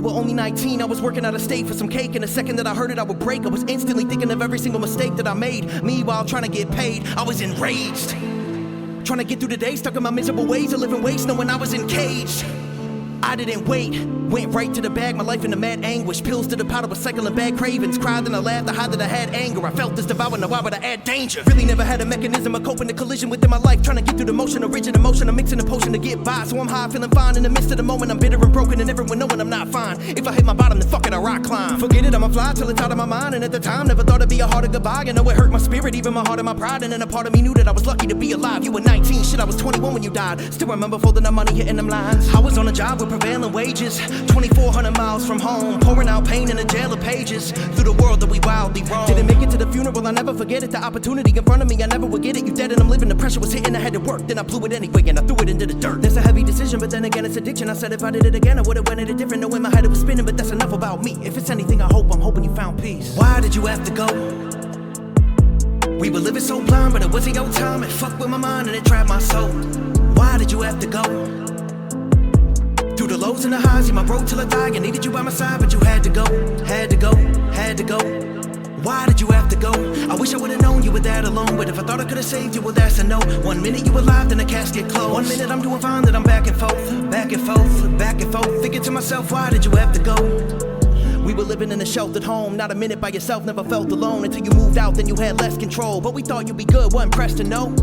you were only 19. I was working out of state for some cake, and the second that I heard it I would break. I was instantly thinking of every single mistake that I made. Meanwhile, trying to get paid, I was enraged, trying to get through the day, stuck in my miserable ways of living waste, knowing I was encaged. I didn't wait, went right to the bag, my life in a mad anguish. Pills to the powder with cycling bad cravings. Cried and I laughed, I hid that I had anger. I felt this devour, now why would I add danger? Really never had a mechanism of coping, the collision within my life. Trying to get through the motion, a rigid emotion, I'm mixing a potion to get by. So I'm high, feeling fine in the midst of the moment. I'm bitter and broken and everyone knowing I'm not fine. If I hit my bottom, then fuck it, I rock climb. Forget it, I'ma fly till it's out of my mind. And at the time, never thought it'd be a harder goodbye. You know it hurt my spirit, even my heart and my pride. And then a part of me knew that I was lucky to be alive. You were 19, shit, I was 21 when you died. Still remember folding up money, hitting them lines. I was on a job with prevailing wages, 2,400 miles from home, pouring out pain in a jail of pages. Through the world that we wildly roam. Didn't make it to the funeral, I never forget it. The opportunity in front of me, I never would get it. You dead and I'm living, the pressure was hitting, I had to work. Then I blew it anyway and I threw it into the dirt. That's a heavy decision, but then again it's addiction. I said if I did it again I would've went at it different. Knowing my head it was spinning, but that's enough about me. If it's anything I'm hoping you found peace. Why did you have to go? We were living so blind, but it wasn't your time. It fucked with my mind and it trapped my soul. Why did you have to go? Through the lows and the highs, you my road till I die. I needed you by my side, but you had to go, had to go, had to go. Why did you have to go? I wish I would've known you were that alone. But if I thought I could've saved you, well that's a no. 1 minute you alive, then the casket closed. 1 minute I'm doing fine, then I'm back and forth, back and forth, back and forth. Thinking to myself, why did you have to go? We were living in a sheltered home, not a minute by yourself, never felt alone. Until you moved out, then you had less control. But we thought you'd be good, wasn't pressed to know.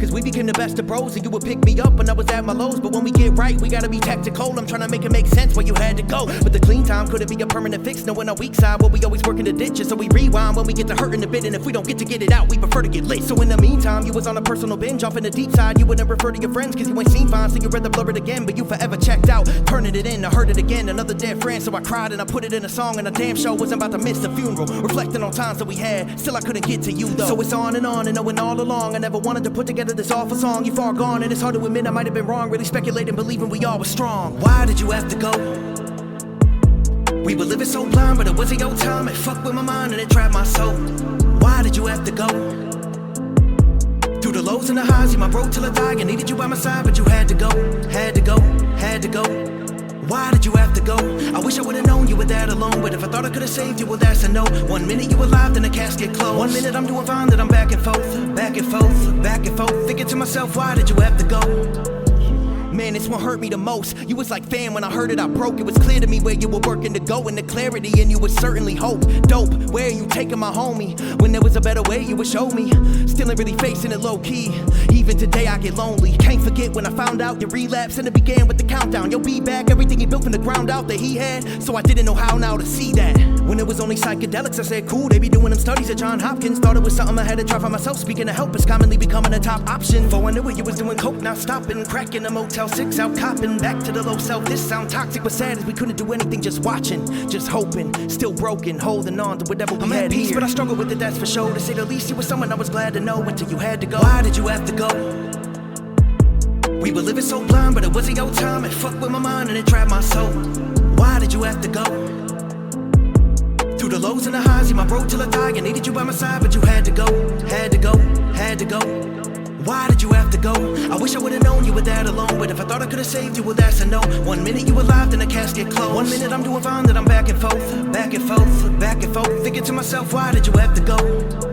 Cause we became the best of bros, and you would pick me up when I was at my lows. But when we get right, we gotta be tactical. I'm trying to make it make sense where you had to go. But the clean time couldn't be a permanent fix. Knowing our weak side, well we always work in the ditches. So we rewind when we get to hurting a bit. And if we don't get to get it out, we prefer to get lit. So in the meantime, you was on a personal binge. Off in the deep side, you wouldn't refer to your friends cause you ain't seen fine. So you rather blur it again, but you forever checked out. Turning it in, I heard it again, another dead friend. So I cried and I put it in a song. And a damn show wasn't about to miss the funeral. Reflecting on times that we had, still I couldn't get to you though. So it's on and knowing all along I never wanted to put together this awful song. You far gone and it's hard to admit I might have been wrong. Really speculating, believing we all were strong. Why did you have to go? We were living so blind, but it wasn't your time. It fucked with my mind and it trapped my soul. Why did you have to go? Through the lows and the highs, you my road till I die. I needed you by my side, but you had to go, had to go, had to go. Why did you have to go? I wish I would've known you were that alone. But if I thought I could've saved you, well that's a no. 1 minute you alive, then the casket closed. 1 minute I'm doing fine, then I'm back and forth, back and forth, back and forth. Thinking to myself, why did you have to go? Man, this one hurt me the most. You was like fam, when I heard it I broke. It was clear to me where you were working to go. And the clarity in you was certainly hope. Dope, where are you taking my homie? When there was a better way you would show me. Still ain't really facing it low key. Even today I get lonely. Can't forget when I found out your relapse. And it began with the countdown. You'll be back, everything he built from the ground out that he had. So I didn't know how now to see that. When it was only psychedelics I said cool, they be doing them studies at Johns Hopkins. Thought it was something I had to try for myself. Speaking of help, it's commonly becoming a top option. Before I knew it, you was doing coke, not stopping. Cracking a Motel 6 out copping. Back to the low self, this sound toxic. But sad as we couldn't do anything, just watching, just hoping. Still broken, holding on to whatever we had peace, here. But I struggled with it, that's for sure. To say the least, you were someone I was glad to know. Until you had to go. Why did you have to go? We were living so blind, but it wasn't your time. It fucked with my mind and it trapped my soul. Why did you have to go? Through the lows and the highs, you my road till I die. I needed you by my side, but you had to go, had to go, had to go. Why did you have to go? I wish I would've known you were that alone. But if I thought I could've saved you, well that's a no. 1 minute you alive, then the casket closed. 1 minute I'm doing fine, then I'm back and forth, back and forth, back and forth. Thinking to myself, why did you have to go?